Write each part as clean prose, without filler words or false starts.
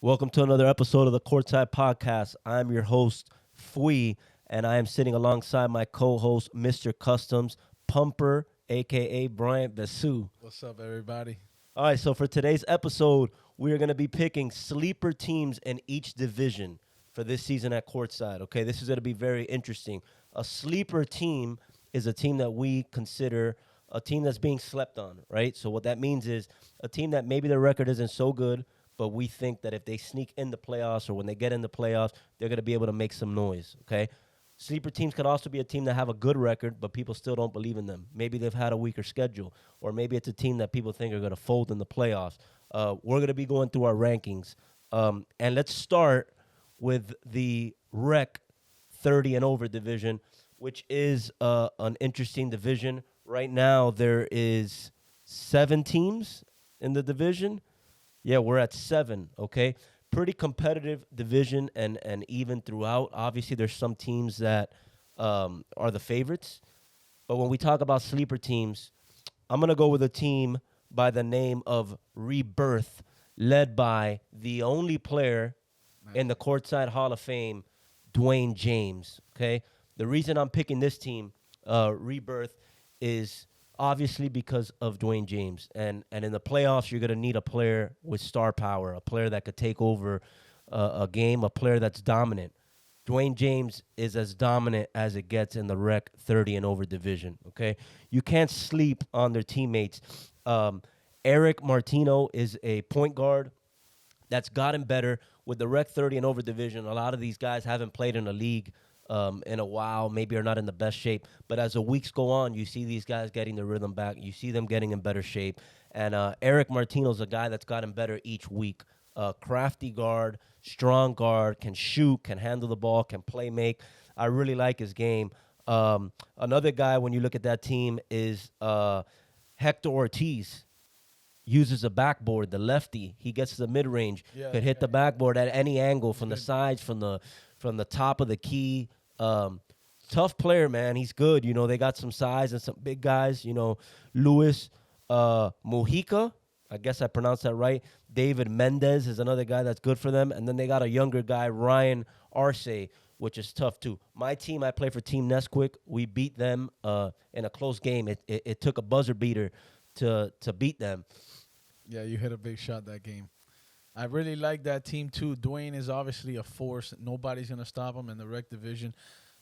Welcome to another episode of the Courtside podcast. I'm your host, Fui, and I am sitting alongside my co-host, Mr. Customs Pumper, aka Bryant Besu. What's up, everybody? All right, so for today's episode, we are going to be picking sleeper teams in each division for this season at Courtside. Okay, this is going to be very interesting. A sleeper team is a team that we consider a team that's being slept on, right? So what that means is a team that maybe their record isn't so good, but we think that if they sneak in the playoffs or when they get in the playoffs, they're going to be able to make some noise, okay? Sleeper teams could also be a team that have a good record, but people still don't believe in them. Maybe they've had a weaker schedule, or maybe it's a team that people think are going to fold in the playoffs. We're going to be going through our rankings. And let's start with the Rec 30 and over division, which is an interesting division. Right now, there is 7 teams in the division. Yeah, we're at 7, okay? Pretty competitive division and even throughout. Obviously, there's some teams that are the favorites. But when we talk about sleeper teams, I'm going to go with a team by the name of Rebirth, led by the only player in the Courtside Hall of Fame, Dwayne James, okay? The reason I'm picking this team, Rebirth, is obviously because of Dwayne James. And in the playoffs, you're going to need a player with star power, a player that could take over a game, a player that's dominant. Dwayne James is as dominant as it gets in the Rec 30 and over division, okay? You can't sleep on their teammates. Eric Martino is a point guard that's gotten better with the Rec 30 and over division. A lot of these guys haven't played in a league in a while, maybe are not in the best shape. But as the weeks go on, you see these guys getting the rhythm back. You see them getting in better shape. And Eric Martino's a guy that's gotten better each week. Crafty guard, strong guard, can shoot, can handle the ball, can play make. I really like his game. Another guy, when you look at that team, is Hector Ortiz. Uses a backboard, the lefty. He gets to the mid range, could hit the backboard at any angle from the sides, from the top of the key. Tough player, man. He's good. You know, they got some size and some big guys. You know, Luis Mujica. I guess I pronounced that right. David Mendez is another guy that's good for them. And then they got a younger guy, Ryan Arce, which is tough too. My team, I play for Team Nesquik. We beat them in a close game. It took a buzzer beater to beat them. Yeah, you hit a big shot that game. I really like that team too. Dwayne is obviously a force. Nobody's gonna stop him in the Rec division.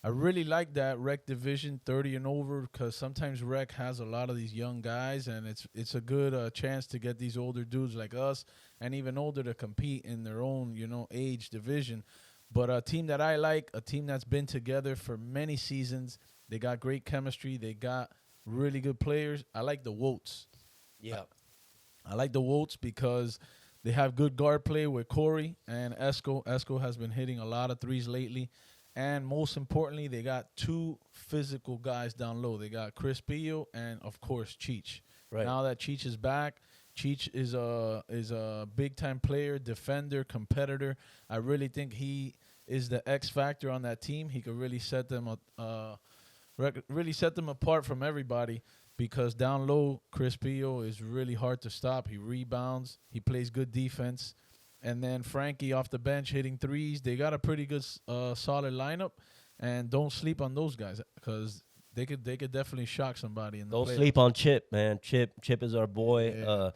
I really like that Rec division 30 and over because sometimes Rec has a lot of these young guys, and it's a good chance to get these older dudes like us and even older to compete in their own age division. But a team that I like, a team that's been together for many seasons. They got great chemistry. They got really good players. I like the Woats. Yeah. I like the Woats because they have good guard play with Corey and Esco. Esco has been hitting a lot of threes lately. And most importantly, they got 2 physical guys down low. They got Chris Pillo and, of course, Cheech. Right. Now that Cheech is back, Cheech is a big-time player, defender, competitor. I really think he is the X factor on that team. He could really set them apart from everybody. Because down low, Chris Pillo is really hard to stop. He rebounds. He plays good defense. And then Frankie off the bench hitting threes. They got a pretty good, solid lineup. And don't sleep on those guys because they could definitely shock somebody in the Don't playoffs. sleep on Chip, man. Chip is our boy. Yeah.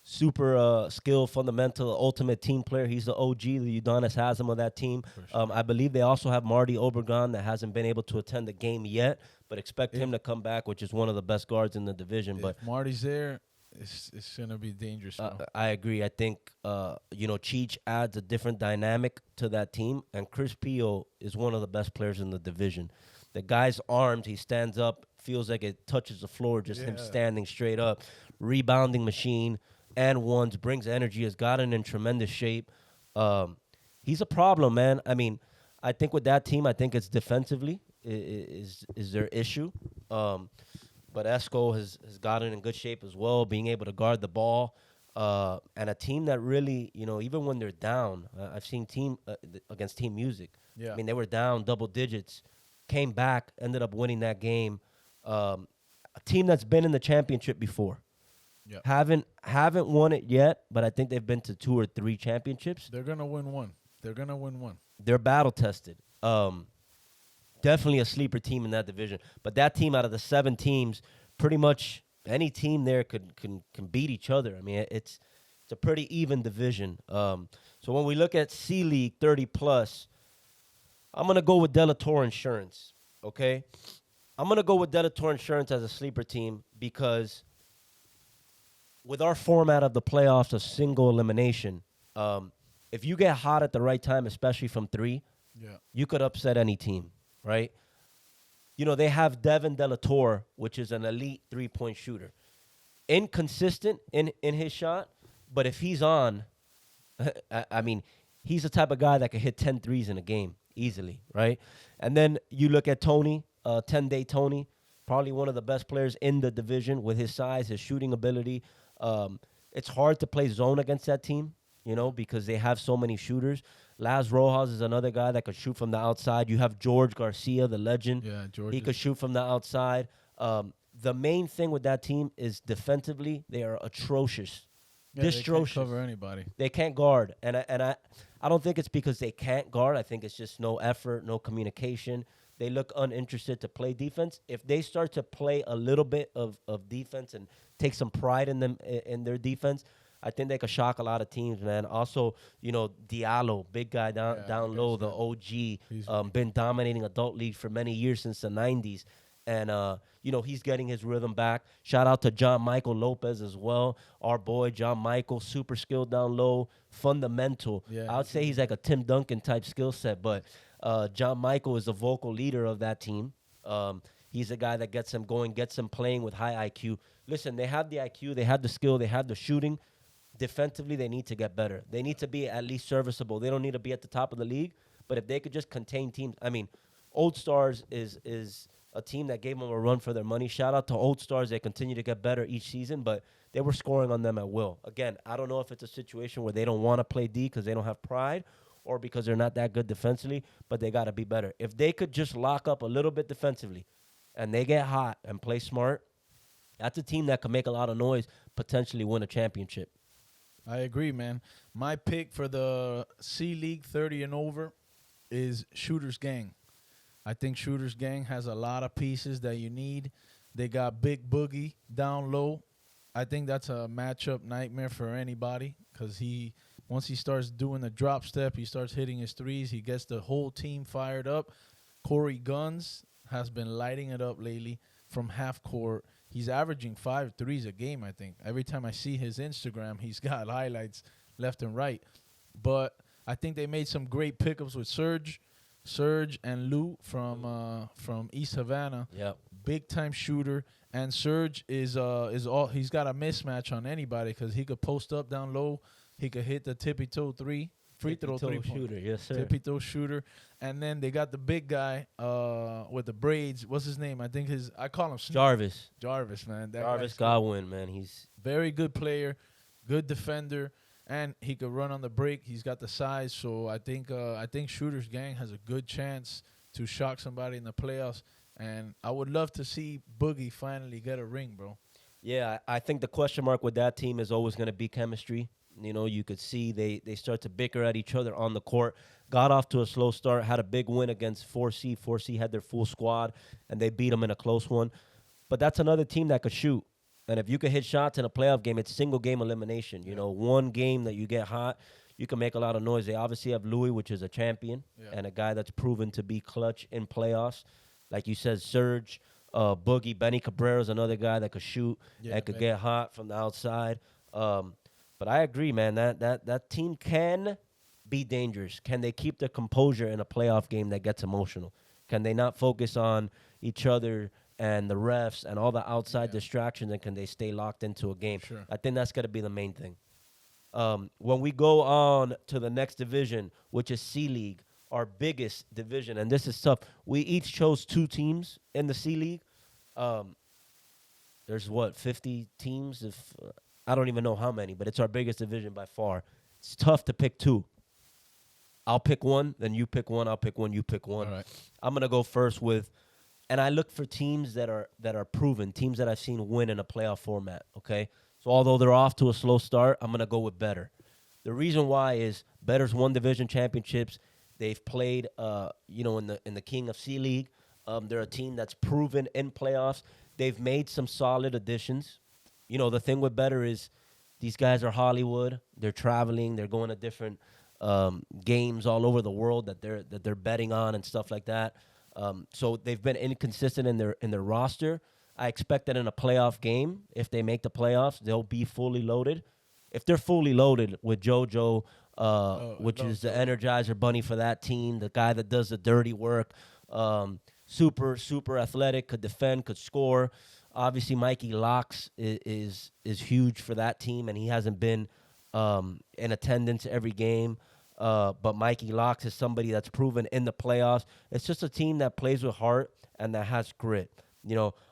Super skilled, fundamental, ultimate team player. He's the OG. The Udonis has him on that team. Sure. I believe they also have Marty Obregon that hasn't been able to attend the game yet, but expect him to come back, which is one of the best guards in the division. But If Marty's there, it's going to be dangerous. I agree. I think, Cheech adds a different dynamic to that team, and Chris Pio is one of the best players in the division. The guy's armed. He stands up, feels like it touches the floor, just him standing straight up. Rebounding machine and ones, brings energy, has gotten in tremendous shape. He's a problem, man. I mean, I think with that team, I think it's defensively is their issue. But Esco has gotten in good shape as well, being able to guard the ball. And a team that really, even when they're down, I've seen against Team Music. Yeah. I mean, they were down double digits, came back, ended up winning that game. A team that's been in the championship before. Yep. Haven't won it yet, but I think they've been to 2 or 3 championships. They're gonna win one. They're gonna win one. They're battle tested. Definitely a sleeper team in that division. But that team out of the 7 teams, pretty much any team there can beat each other. I mean, it's a pretty even division. So when we look at C League 30 plus, I'm gonna go with Delator Insurance. Okay, I'm gonna go with Delator Insurance as a sleeper team because with our format of the playoffs, a single elimination, if you get hot at the right time, especially from 3, you could upset any team, right? You know, they have Devin Delator, which is an elite 3-point shooter. Inconsistent in his shot, but if he's on, I mean, he's the type of guy that can hit 10 threes in a game easily, right? And then you look at Tony, 10-day Tony, probably one of the best players in the division with his size, his shooting ability. It's hard to play zone against that team, you know, because they have so many shooters. Laz Rojas is another guy that could shoot from the outside. You have George Garcia, the legend. Yeah, George. He could shoot from the outside. The main thing with that team is defensively, they are atrocious. They can't cover anybody. They can't guard. And I don't think it's because they can't guard. I think it's just no effort, no communication. They look uninterested to play defense. If they start to play a little bit of defense and take some pride in them in their defense, I think they could shock a lot of teams, man. Also, you know, Diallo, big guy down low, the OG, been dominating adult league for many years since the 90s. And, you know, he's getting his rhythm back. Shout out to John Michael Lopez as well. Our boy, John Michael, super skilled down low, fundamental. Yeah, I would say he's like a Tim Duncan type skill set, but John Michael is the vocal leader of that team. He's a guy that gets them going, gets them playing with high IQ. Listen, they have the IQ, they have the skill, they have the shooting. Defensively, they need to get better. They need to be at least serviceable. They don't need to be at the top of the league, but if they could just contain teams. I mean, Old Stars is a team that gave them a run for their money. Shout out to Old Stars. They continue to get better each season, but they were scoring on them at will. Again, I don't know if it's a situation where they don't want to play D because they don't have pride or because they're not that good defensively, but they got to be better. If they could just lock up a little bit defensively and they get hot and play smart, that's a team that can make a lot of noise, potentially win a championship. I agree, man. My pick for the C League 30 and over is Shooters Gang. I think Shooters Gang has a lot of pieces that you need. They got Big Boogie down low. I think that's a matchup nightmare for anybody because once he starts doing the drop step, he starts hitting his threes, he gets the whole team fired up. Corey Guns has been lighting it up lately from half court. He's averaging 5 threes a game, I think. Every time I see his Instagram, he's got highlights left and right. But I think they made some great pickups with Serge and Lou from East Havana. Yep. Big time shooter. And Serge he's got a mismatch on anybody because he could post up down low. He could hit the tippy toe free throw shooter, yes sir. Tippy toe shooter. And then they got the big guy with the braids. What's his name? I call him Jarvis, man. Jarvis Godwin, man. He's very good player, good defender, and he could run on the break. He's got the size, so I think Shooters Gang has a good chance to shock somebody in the playoffs. And I would love to see Boogie finally get a ring, bro. Yeah, I think the question mark with that team is always going to be chemistry. You know, you could see they start to bicker at each other on the court. Got off to a slow start, had a big win against 4C. 4C had their full squad, and they beat them in a close one. But that's another team that could shoot. And if you could hit shots in a playoff game, it's single-game elimination. You know, one game that you get hot, you can make a lot of noise. They obviously have Louis, which is a champion, and a guy that's proven to be clutch in playoffs. Like you said, Serge, Boogie, Benny Cabrera is another guy that could shoot and could get hot from the outside. But I agree, man. That team can be dangerous. Can they keep their composure in a playoff game that gets emotional? Can they not focus on each other and the refs and all the outside distractions, and can they stay locked into a game? Sure. I think that's got to be the main thing. When we go on to the next division, which is C League, our biggest division, and this is tough. We each chose 2 teams in the C League. There's 50 teams? I don't even know how many, but it's our biggest division by far. It's tough to pick 2. I'll pick one, then you pick one, I'll pick one, you pick one. All right. I'm going to go first with, and I look for teams that are proven, teams that I've seen win in a playoff format, okay? So although they're off to a slow start, I'm gonna go with Better. The reason why is Better's won division championships. They've played, in the King of C League. They're a team that's proven in playoffs. They've made some solid additions. The thing with Better is these guys are Hollywood. They're traveling. They're going to different games all over the world that they're betting on and stuff like that. So they've been inconsistent in their roster. I expect that in a playoff game, if they make the playoffs, they'll be fully loaded. If they're fully loaded with JoJo, which is the Energizer Bunny for that team, the guy that does the dirty work, super athletic, could defend, could score. Obviously, Mikey Locks is huge for that team, and he hasn't been in attendance every game. But Mikey Locks is somebody that's proven in the playoffs. It's just a team that plays with heart and that has grit.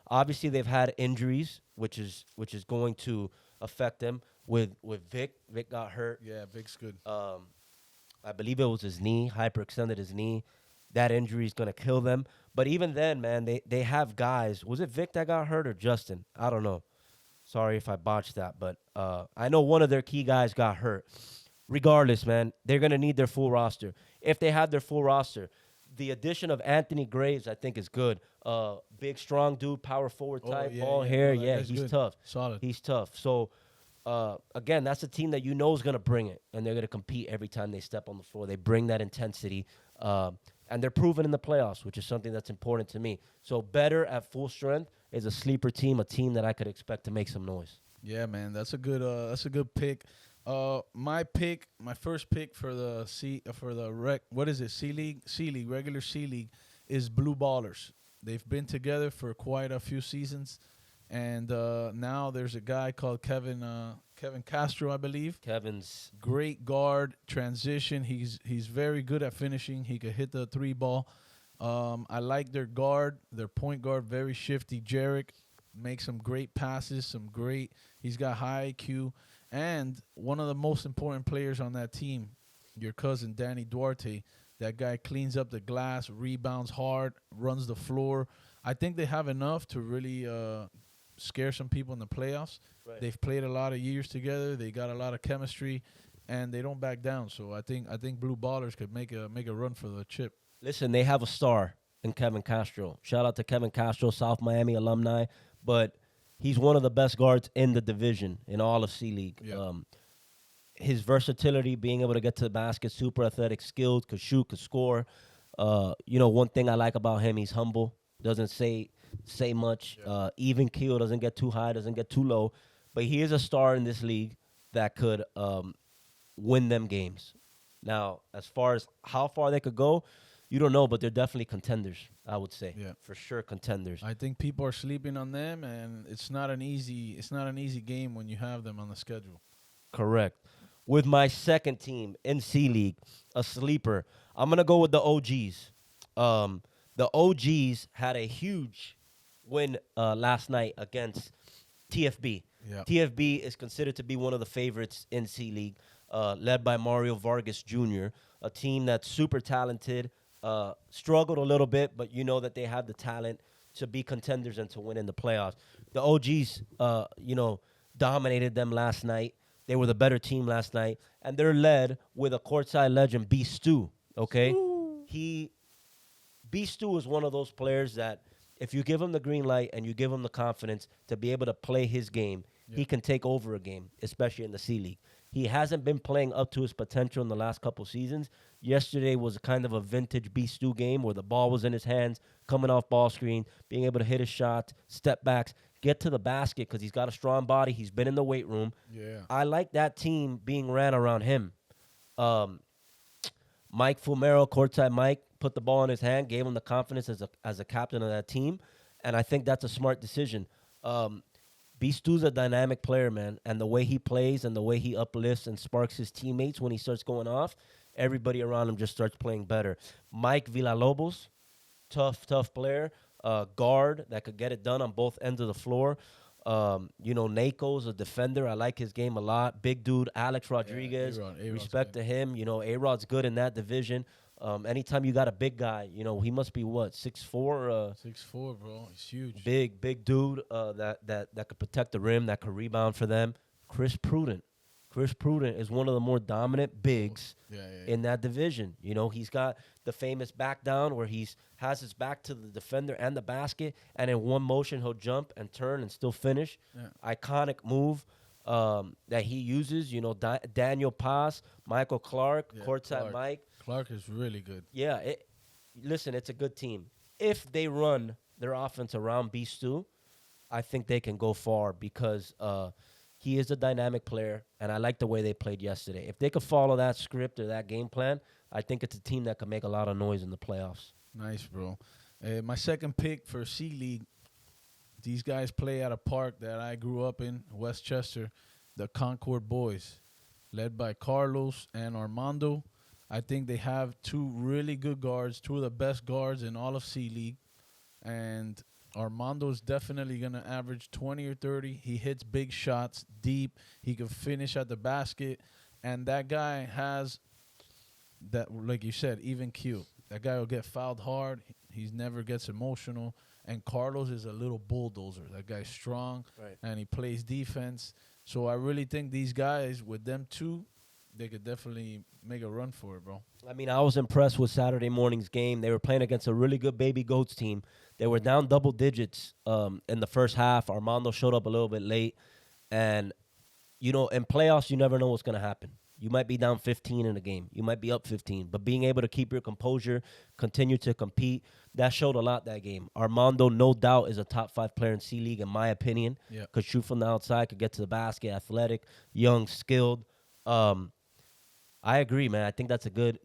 Obviously they've had injuries, which is going to affect them. With Vic got hurt. Yeah, Vic's good. I believe it was his knee, hyperextended his knee. That injury is going to kill them. But even then, man, they have guys. Was it Vic that got hurt or Justin? I don't know. Sorry if I botched that. But I know one of their key guys got hurt. Regardless, man, they're going to need their full roster. If they have their full roster, the addition of Anthony Graves, I think, is good. Big, strong dude, power forward type, hair. No, Yeah, he's good. tough. Solid. He's tough. So, again, that's a team that is going to bring it, and they're going to compete every time they step on the floor. They bring that intensity, and they're proven in the playoffs, which is something that's important to me. So, Better at full strength is a sleeper team, a team that I could expect to make some noise. Yeah, man, that's a good pick. My first pick for the C League, regular C League, is Blue Ballers. They've been together for quite a few seasons, and now there's a guy called Kevin Castro, I believe. Kevin's great guard, transition. He's very good at finishing. He could hit the three ball. I like their point guard, very shifty. Jarek makes some great passes, he's got high IQ. And one of the most important players on that team, your cousin, Danny Duarte, that guy cleans up the glass, rebounds hard, runs the floor. I think they have enough to really scare some people in the playoffs. Right. They've played a lot of years together. They got a lot of chemistry, and they don't back down. So I think Blue Ballers could make a run for the chip. Listen, they have a star in Kevin Castro. Shout out to Kevin Castro, South Miami alumni. But he's one of the best guards in the division, in all of C League. Yeah. His versatility, being able to get to the basket, super athletic, skilled, could shoot, could score. One thing I like about him, he's humble, doesn't say much. Yeah. Even keel, doesn't get too high, doesn't get too low. But he is a star in this league that could win them games. Now, as far as how far they could go, you don't know, but they're definitely contenders, I would say. Yeah. For sure, contenders. I think people are sleeping on them, and it's not an easy game when you have them on the schedule. Correct. With my second team in C League, a sleeper, I'm going to go with the OGs. The OGs had a huge win last night against TFB. Yeah. TFB is considered to be one of the favorites in C League, led by Mario Vargas Jr., a team that's super talented, struggled a little bit, but you know that they have the talent to be contenders and to win in the playoffs. The OGs, dominated them last night. They were the better team last night, and they're led with a courtside legend, Besu. Okay, Besu is one of those players that if you give him the green light and you give him the confidence to be able to play his game, he can take over a game, especially in the C League. He hasn't been playing up to his potential in the last couple seasons. Yesterday was kind of a vintage Besu game where the ball was in his hands, coming off ball screen, being able to hit his shot, step backs, get to the basket because he's got a strong body. He's been in the weight room. Yeah. I like that team being ran around him. Mike Fumero, Courtside Mike, put the ball in his hand, gave him the confidence as a captain of that team, and I think that's a smart decision. Bestu's a dynamic player, man, and the way he plays and the way he uplifts and sparks his teammates when he starts going off, everybody around him just starts playing better. Mike Villalobos, tough player, guard that could get it done on both ends of the floor. Nako's a defender. I like his game a lot. Big dude, Alex Rodriguez. A-Rod's respect good. to him. A-Rod's good in that division. Anytime you got a big guy, he must be what 6'4", 6'4", bro. He's huge. big dude that could protect the rim, that could rebound for them. Chris Prudent. Chris Prudent is one of the more dominant bigs Yeah. in that division. He's got the famous back down where has his back to the defender and the basket, and in one motion he'll jump and turn and still finish. Yeah. Iconic move that he uses. Daniel Paz, Michael Clark, Yeah, Courtside Clark. Mike. Clark is really good. Yeah, listen, it's a good team. If they run their offense around Besu, I think they can go far because he is a dynamic player, and I like the way they played yesterday. If they could follow that script or that game plan, I think it's a team that can make a lot of noise in the playoffs. Nice, bro. My second pick for C League, these guys play at a park that I grew up in, Westchester, the Concord Boys, led by Carlos and Armando. I think they have two really good guards, two of the best guards in all of C League. And Armando's definitely going to average 20 or 30. He hits big shots deep. He can finish at the basket. And that guy has that, like you said, even Q. That guy will get fouled hard. He never gets emotional. And Carlos is a little bulldozer. That guy's strong, Right. and he plays defense. So I really think these guys, with them two, they could definitely make a run for it, bro. I mean, I was impressed with Saturday morning's game. They were playing against a really good Baby Goats team. They were down double digits in the first half. Armando showed up a little bit late. And, in playoffs, you never know what's going to happen. You might be down 15 in a game. You might be up 15. But being able to keep your composure, continue to compete, that showed a lot that game. Armando, no doubt, is a top 5 player in C-League, in my opinion. Yeah. Could shoot from the outside, could get to the basket, athletic, young, skilled. I agree, man. I think that's a good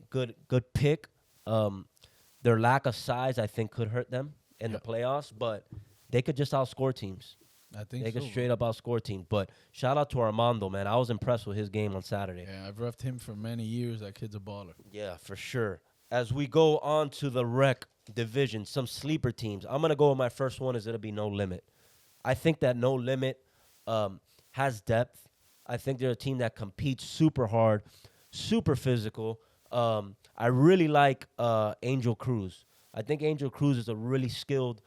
pick. Their lack of size, I think, could hurt them in the playoffs, but they could just outscore teams. I think They so. could straight up outscore teams. But shout out to Armando, man. I was impressed with his game on Saturday. Yeah, I've reffed him for many years. That kid's a baller. Yeah, for sure. As we go on to the rec division, some sleeper teams. I'm going to go with my first one is it'll be No Limit. I think that No Limit has depth. I think they're a team that competes super hard, super physical. I really like Angel Cruz. I think Angel Cruz is a really skilled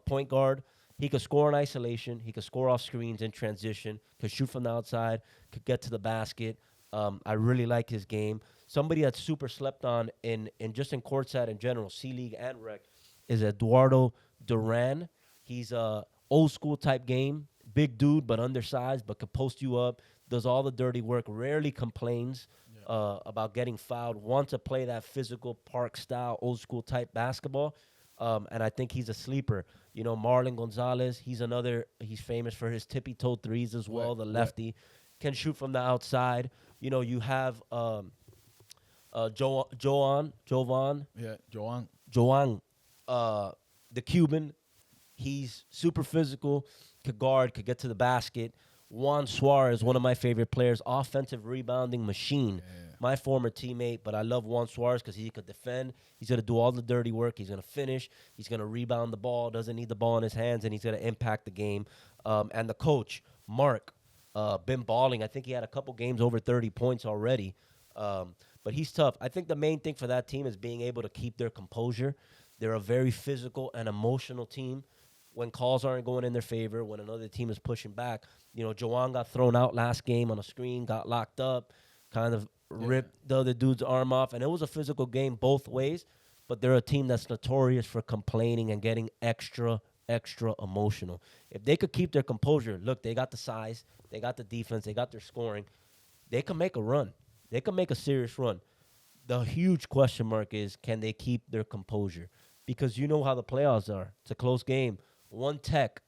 point guard. He could score in isolation. He could score off screens in transition. Could shoot from the outside. Could get to the basket. I really like his game. Somebody that's super slept on in Courtside in general, C-League and Rec, is Eduardo Duran. He's a old school type game. Big dude, but undersized, but could post you up. Does all the dirty work. Rarely complains about getting fouled. Wants to play that physical park style, old school type basketball. And I think he's a sleeper. Marlon Gonzalez, he's famous for his tippy-toe threes as well, the lefty. Can shoot from the outside. You have Jovan. Yeah, Joan. Joan, the Cuban. He's super physical, could guard, could get to the basket. Juan Suarez, one of my favorite players, offensive rebounding machine. Yeah. My former teammate, but I love Juan Suarez because he could defend. He's going to do all the dirty work. He's going to finish. He's going to rebound the ball, doesn't need the ball in his hands, and he's going to impact the game. And the coach, Mark, been balling. I think he had a couple games over 30 points already. But he's tough. I think the main thing for that team is being able to keep their composure. They're a very physical and emotional team. When calls aren't going in their favor, when another team is pushing back. Joan got thrown out last game on a screen, got locked up, kind of ripped the other dude's arm off. And it was a physical game both ways, but they're a team that's notorious for complaining and getting extra emotional. If they could keep their composure, look, they got the size, they got the defense, they got their scoring, they can make a run. They can make a serious run. The huge question mark is, can they keep their composure? Because you know how the playoffs are. It's a close game. One tech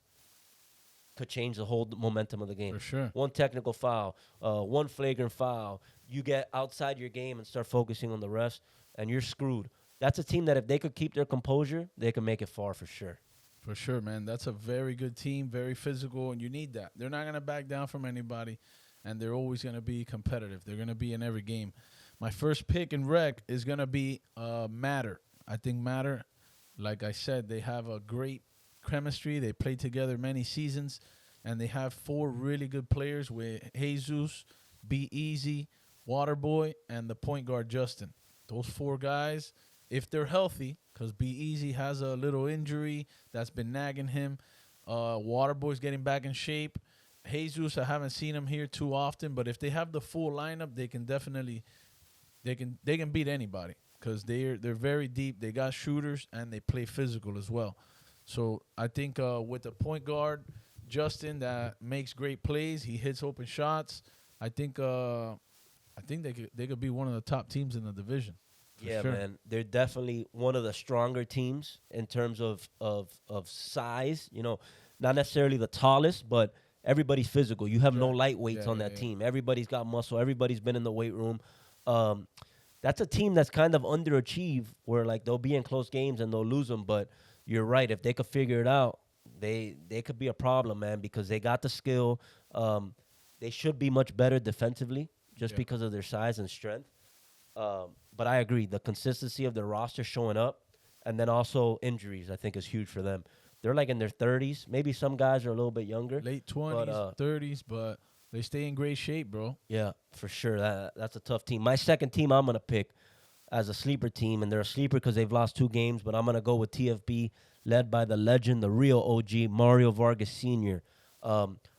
could change the whole momentum of the game. For sure. One technical foul, one flagrant foul. You get outside your game and start focusing on the rest, and you're screwed. That's a team that if they could keep their composure, they can make it far for sure. For sure, man. That's a very good team, very physical, and you need that. They're not going to back down from anybody, and they're always going to be competitive. They're going to be in every game. My first pick in rec is going to be Matter. I think Matter, like I said, they have a great chemistry. They played together many seasons, and they have 4 really good players with Jesus, Be Easy, Waterboy, and the point guard Justin. those 4 guys, if they're healthy, because Be Easy has a little injury that's been nagging him. Waterboy's getting back in shape. Jesus, I haven't seen him here too often, but if they have the full lineup, they can definitely they can beat anybody because they're very deep. They got shooters and they play physical as well. So I think with the point guard Justin that makes great plays, he hits open shots. I think they could be one of the top teams in the division. Yeah, sure. man, they're definitely one of the stronger teams in terms of size. You know, not necessarily the tallest, but everybody's physical. You have no lightweights on that team. Everybody's got muscle. Everybody's been in the weight room. That's a team that's kind of underachieved, where like they'll be in close games and they'll lose them. But you're right. If they could figure it out, they could be a problem, man, because they got the skill. They should be much better defensively just because of their size and strength. But I agree, the consistency of their roster showing up, and then also injuries, I think is huge for them. They're like in their 30s. Maybe some guys are a little bit younger. Late 20s, 30s, but they stay in great shape, bro. Yeah, for sure. That's a tough team. My second team I'm going to pick as a sleeper team, and they're a sleeper because they've lost 2 games, but I'm going to go with TFB, led by the legend, the real OG, Mario Vargas Sr.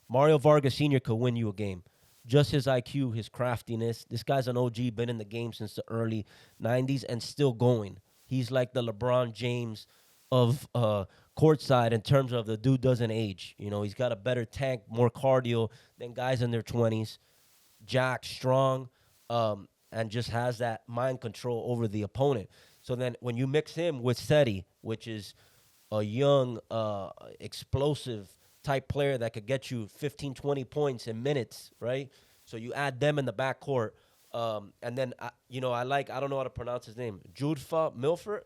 Mario Vargas Sr. could win you a game. Just his IQ, his craftiness. This guy's an OG, been in the game since the early 90s and still going. He's like the LeBron James of Courtside in terms of the dude doesn't age. You know, he's got a better tank, more cardio than guys in their 20s. Jack, strong, and just has that mind control over the opponent. So then when you mix him with Seti, which is a young, explosive type player that could get you 15, 20 points in minutes, right? So you add them in the backcourt. And then, I don't know how to pronounce his name. Judfa Milford?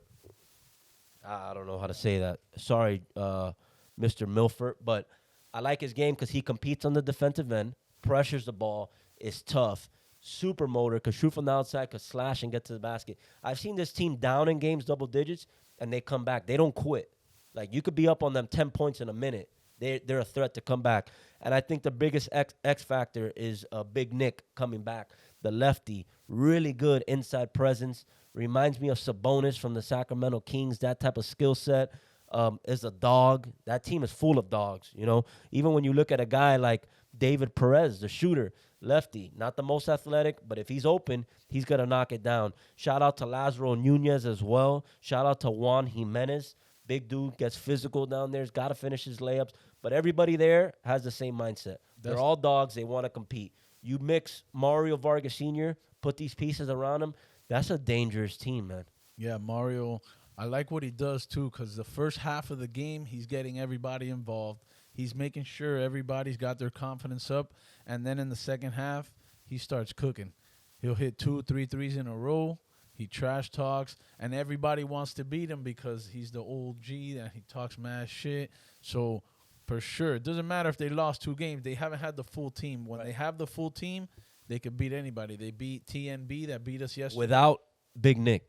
I don't know how to say that. Sorry, Mr. Milford. But I like his game because he competes on the defensive end, pressures the ball, is tough, super motor, could shoot from the outside, could slash and get to the basket. I've seen this team down in games, double digits, and they come back. They don't quit. Like, you could be up on them 10 points in a minute. They're a threat to come back. And I think the biggest X factor is Big Nick coming back. The lefty, really good inside presence. Reminds me of Sabonis from the Sacramento Kings, that type of skill set. Is a dog. That team is full of dogs, you know. Even when you look at a guy like David Perez, the shooter, lefty, not the most athletic, but if he's open, he's going to knock it down. Shout out to Lazaro Nunez as well. Shout out to Juan Jimenez. Big dude, gets physical down there. He's got to finish his layups. But everybody there has the same mindset. They're all dogs. They want to compete. You mix Mario Vargas Sr., put these pieces around him, that's a dangerous team, man. Yeah, Mario, I like what he does, too, because the first half of the game, he's getting everybody involved. He's making sure everybody's got their confidence up. And then in the second half, he starts cooking. He'll hit 2, 3 threes in a row. He trash talks, and everybody wants to beat him because he's the OG and he talks mad shit. So, for sure, it doesn't matter if they lost 2 games. They haven't had the full team. When they have the full team, they can beat anybody. They beat TNB that beat us yesterday. Without Big Nick.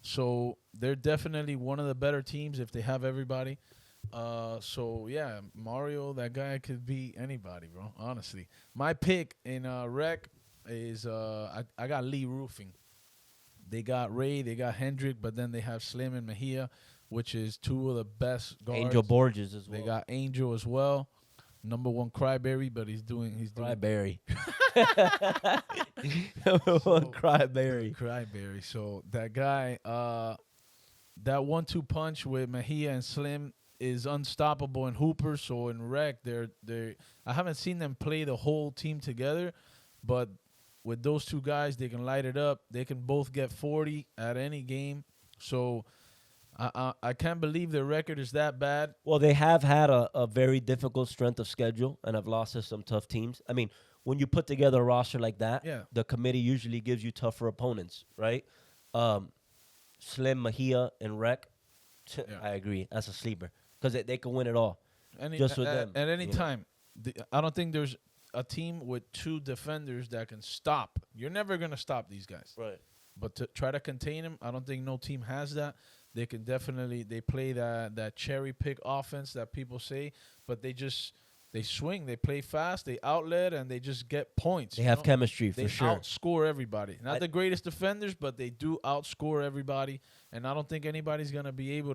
So, they're definitely one of the better teams if they have everybody. Yeah, Mario, that guy could beat anybody, bro, honestly. My pick in rec is I got Lee Roofing. They got Ray, they got Hendrick, but then they have Slim and Mejia, which is 2 of the best guards. Angel Borges as well. They got Angel as well. Number 1 Cryberry, but he's doing Cryberry. Number 1 Cryberry. Cryberry. So that guy, that 1-2 punch with Mejia and Slim is unstoppable in Hooper. So in rec, I haven't seen them play the whole team together, but with those 2 guys, they can light it up. They can both get 40 at any game. So I can't believe their record is that bad. Well, they have had a very difficult strength of schedule and have lost to some tough teams. I mean, when you put together a roster like that, the committee usually gives you tougher opponents, right? Slim, Mejia, and Rec, I agree. That's a sleeper because they can win it all just with them. At any time. I don't think there's a team with 2 defenders that can stop. You're never going to stop these guys. Right. But to try to contain them, I don't think no team has that. They can definitely, they play that cherry pick offense that people say, but they just They swing, they play fast, they outlet, and they just get points. They have chemistry They for sure. outscore everybody. Not the greatest defenders, but they do outscore everybody. And I don't think anybody's gonna be able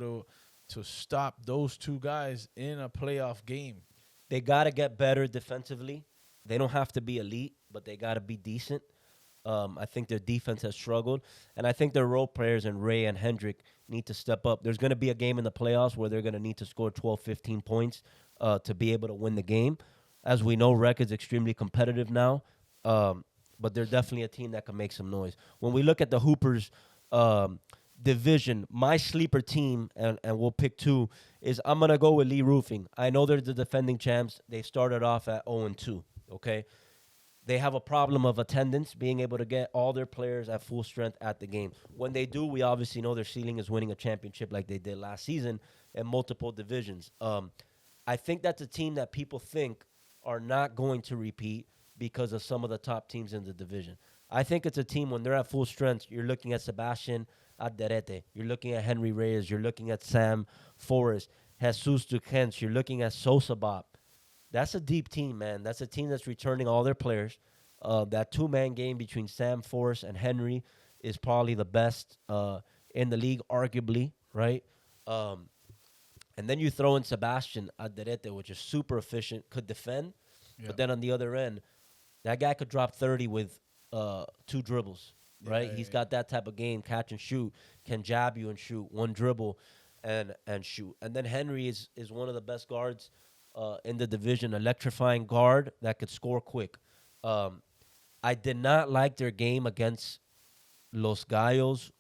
to stop those two guys in a playoff game. They got to get better defensively. They don't have to be elite, but they got to be decent. I think their defense has struggled, and I think their role players and Ray and Hendrick need to step up. There's going to be a game in the playoffs where they're going to need to score 12, 15 points to be able to win the game. As we know, Rec is extremely competitive now, but they're definitely a team that can make some noise. When we look at the Hoopers division, my sleeper team, and we'll pick two, is I'm going to go with Lee Roofing. I know they're the defending champs. They started off at 0-2, okay? They have a problem of attendance, being able to get all their players at full strength at the game. When they do, we obviously know their ceiling is winning a championship like they did last season in multiple divisions. I think that's a team that people think are not going to repeat because of some of the top teams in the division. I think it's a team when they're at full strength, you're looking at Sebastian Alderete, you're looking at Henry Reyes, you're looking at Sam Forrest, Jesus Duquesne, you're looking at Sosa Bob. That's a deep team, man. That's a team that's returning all their players. That two-man game between Sam Forrest and Henry is probably the best in the league, arguably, right? And then you throw in Sebastian Alderete, which is super efficient, could defend. Yeah. But then on the other end, that guy could drop 30 with 2 dribbles, right? He's got that type of game, catch and shoot, can jab you and shoot, 1 dribble and shoot. And then Henry is one of the best guards in the division, electrifying guard that could score quick. I did not like their game against Los Gallos.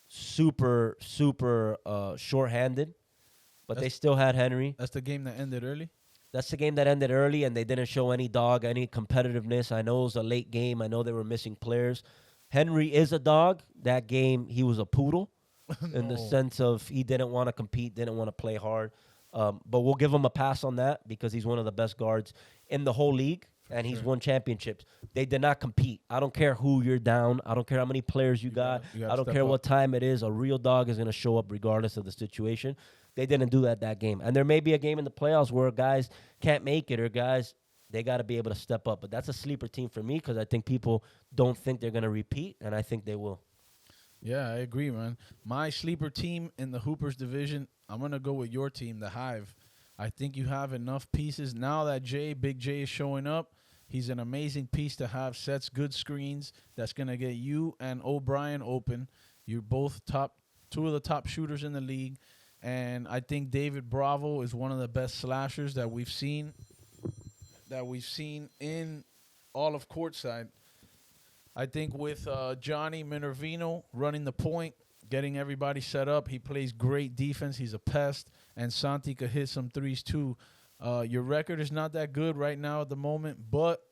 Super short-handed, but they still had Henry. That's the game that ended early? That's the game that ended early, and they didn't show any dog, any competitiveness. I know it was a late game. I know they were missing players. Henry is a dog. That game, he was a poodle in the sense of he didn't want to compete, didn't want to play hard. But we'll give him a pass on that because he's one of the best guards in the whole league, and he's won championships. They did not compete. I don't care who you're down. I don't care how many players you got. I don't care what time it is. A real dog is going to show up regardless of the situation. They didn't do that game. And there may be a game in the playoffs where guys can't make it or guys, they got to be able to step up. But that's a sleeper team for me because I think people don't think they're going to repeat, and I think they will. Yeah, I agree, man. My sleeper team in the Hoopers division, I'm going to go with your team, the Hive. I think you have enough pieces. Now that Big J is showing up, he's an amazing piece to have. Sets good screens. That's going to get you and O'Brien open. You're both two of the top shooters in the league. And I think David Bravo is one of the best slashers that we've seen in all of Courtside. I think with Johnny Minervino running the point, getting everybody set up, he plays great defense. He's a pest. And Santi could hit some threes too. Your record is not that good right now at the moment, but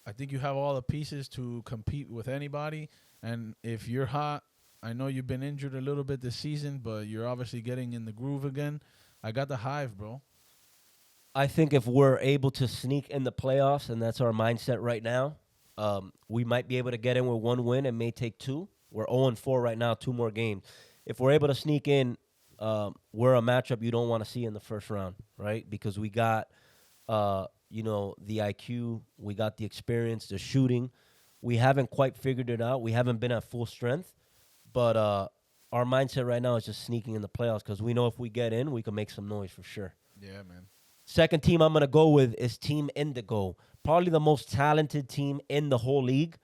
I think you have all the pieces to compete with anybody. And if you're hot, I know you've been injured a little bit this season, but you're obviously getting in the groove again. I got the Hive, bro. I think if we're able to sneak in the playoffs, and that's our mindset right now, we might be able to get in with 1 win and may take 2. We're 0-4 right now, 2 more games. If we're able to sneak in, we're a matchup you don't want to see in the first round, right? Because we got, the IQ, we got the experience, the shooting. We haven't quite figured it out. We haven't been at full strength. But our mindset right now is just sneaking in the playoffs because we know if we get in, we can make some noise for sure. Yeah, man. Second team I'm going to go with is Team Indigo. Probably the most talented team in the whole league.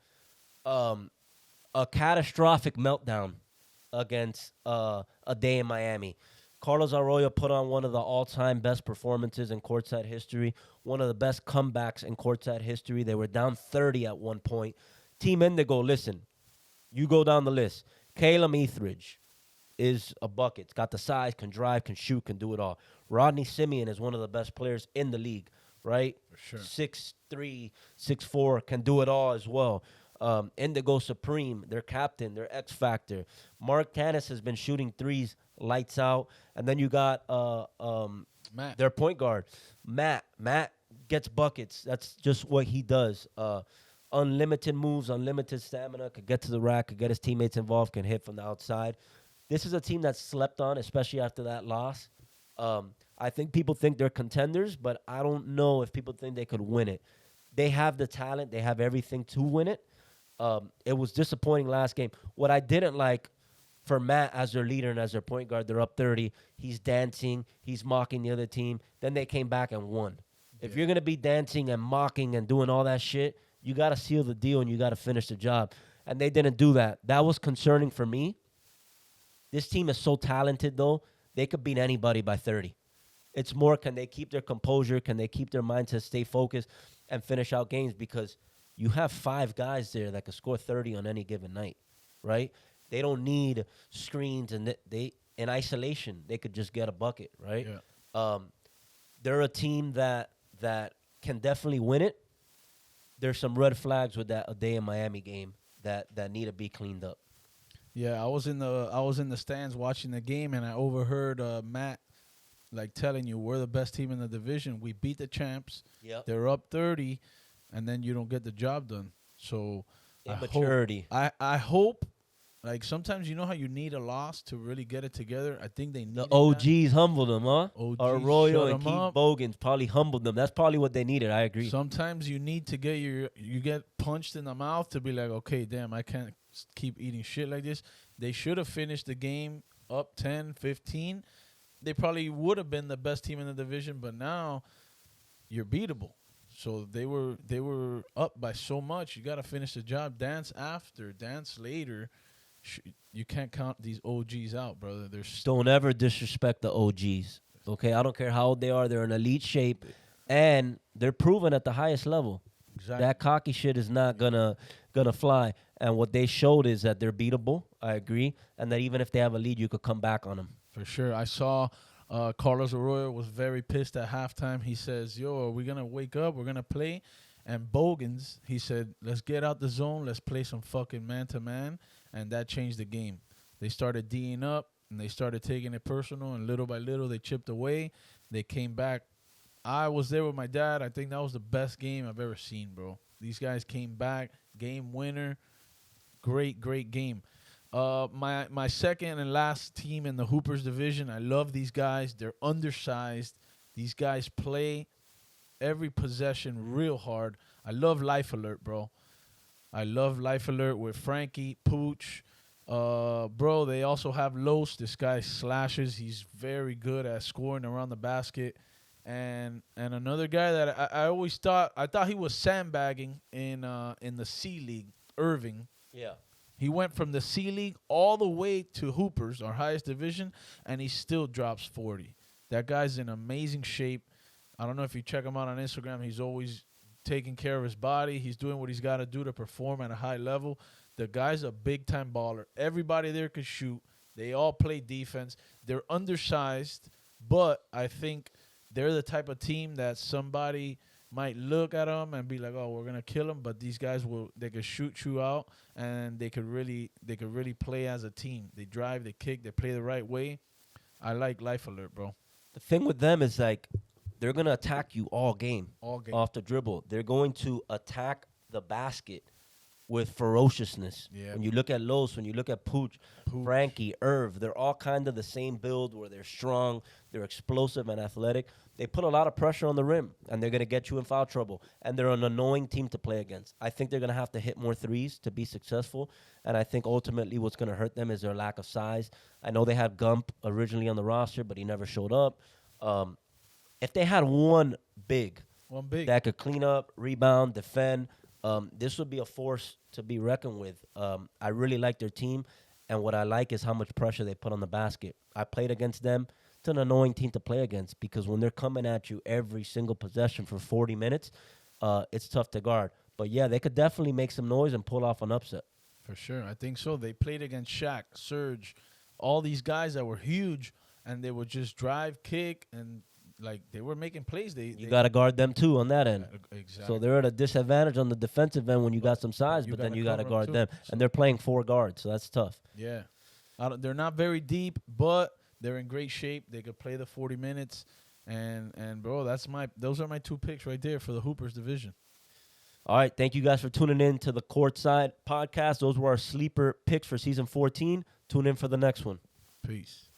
A catastrophic meltdown against A Day in Miami. Carlos Arroyo put on one of the all-time best performances in Courtside history, one of the best comebacks in Courtside history. They were down 30 at one point. Team Indigo, listen, you go down the list. Caleb Etheridge is a bucket. Got the size, can drive, can shoot, can do it all. Rodney Simeon is one of the best players in the league, right? For sure. 6'3", 6'4", can do it all as well. Indigo Supreme, their captain, their X Factor. Mark Canis has been shooting threes, lights out. And then you got Matt, their point guard, Matt. Matt gets buckets. That's just what he does. Unlimited moves, unlimited stamina, could get to the rack, could get his teammates involved, can hit from the outside. This is a team that's slept on, especially after that loss. I think people think they're contenders, but I don't know if people think they could win it. They have the talent. They have everything to win it. It was disappointing last game. What I didn't like for Matt as their leader and as their point guard, they're up 30. He's dancing. He's mocking the other team. Then they came back and won. If you're going to be dancing and mocking and doing all that shit, you got to seal the deal and you got to finish the job. And they didn't do that. That was concerning for me. This team is so talented, though. They could beat anybody by 30. It's more, can they keep their composure? Can they keep their mindset, stay focused, and finish out games? Because you have 5 guys there that could score 30 on any given night, right? They don't need screens, and they in isolation, they could just get a bucket, right? Yeah. They're a team that can definitely win it. There's some red flags with that A Day in Miami game that need to be cleaned up. Yeah, I was in the stands watching the game, and I overheard Matt telling you we're the best team in the division. We beat the champs. Yep. They're up 30, and then you don't get the job done. So immaturity. I hope. Sometimes you know how you need a loss to really get it together. I think they need The OGs humbled them, huh? OGs Arroyo shut and 'em Keith up. Bogans probably humbled them. That's probably what they needed. I agree. Sometimes you need to get you get punched in the mouth to be like, okay, damn, I can't keep eating shit like this. They should have finished the game up 10, 15. They probably would have been the best team in the division, but now you're beatable. So they were up by so much. You got to finish the job. Dance after, dance later. You can't count these OGs out, brother. Don't ever disrespect the OGs. Okay, I don't care how old they are. They're in elite shape, and they're proven at the highest level. Exactly. That cocky shit is not gonna fly. And what they showed is that they're beatable. I agree, and that even if they have a lead, you could come back on them. For sure. I saw Carlos Arroyo was very pissed at halftime. He says, yo, are we going to wake up? We're going to play. And Bogans, he said, let's get out the zone. Let's play some fucking man-to-man. And that changed the game. They started D'ing up, and they started taking it personal. And little by little, they chipped away. They came back. I was there with my dad. I think that was the best game I've ever seen, bro. These guys came back. Game winner. Great, great game. My second and last team in the Hoopers division, I love these guys. They're undersized. These guys play every possession real hard. I love Life Alert, bro. I love Life Alert with Frankie, Pooch. Bro, they also have Los. This guy slashes. He's very good at scoring around the basket. And another guy that I always thought he was sandbagging in the C League, Irving. Yeah. He went from the C League all the way to Hoopers, our highest division, and he still drops 40. That guy's in amazing shape. I don't know if you check him out on Instagram. He's always taking care of his body. He's doing what he's got to do to perform at a high level. The guy's a big-time baller. Everybody there could shoot. They all play defense. They're undersized, but I think they're the type of team that somebody might look at them and be like, "Oh, we're gonna kill them," but these guys they could shoot you out, and they could really play as a team. They drive, they kick, they play the right way. I like Life Alert, bro. The thing with them is they're gonna attack you all game off the dribble. They're going to attack the basket with ferociousness. Yeah. When you look at Los, when you look at Pooch, Frankie, Irv, they're all kind of the same build where they're strong, they're explosive and athletic. They put a lot of pressure on the rim, and they're going to get you in foul trouble. And they're an annoying team to play against. I think they're going to have to hit more threes to be successful. And I think ultimately what's going to hurt them is their lack of size. I know they had Gump originally on the roster, but he never showed up. If they had one big that could clean up, rebound, defend, this would be a force to be reckoned with. I really like their team, and what I like is how much pressure they put on the basket. I played against them. It's an annoying team to play against because when they're coming at you every single possession for 40 minutes, it's tough to guard. But, yeah, they could definitely make some noise and pull off an upset. For sure. I think so. They played against Shaq, Serge, all these guys that were huge, and they would just drive, kick, and they were making plays. You got to guard them, too, on that end. Exactly. So they're at a disadvantage on the defensive end when you got some size, but then you got to guard them. And they're playing 4 guards, so that's tough. Yeah. They're not very deep, but they're in great shape. They could play the 40 minutes. And bro, those are my 2 picks right there for the Hoopers division. All right. Thank you guys for tuning in to the Courtside podcast. Those were our sleeper picks for season 14. Tune in for the next one. Peace.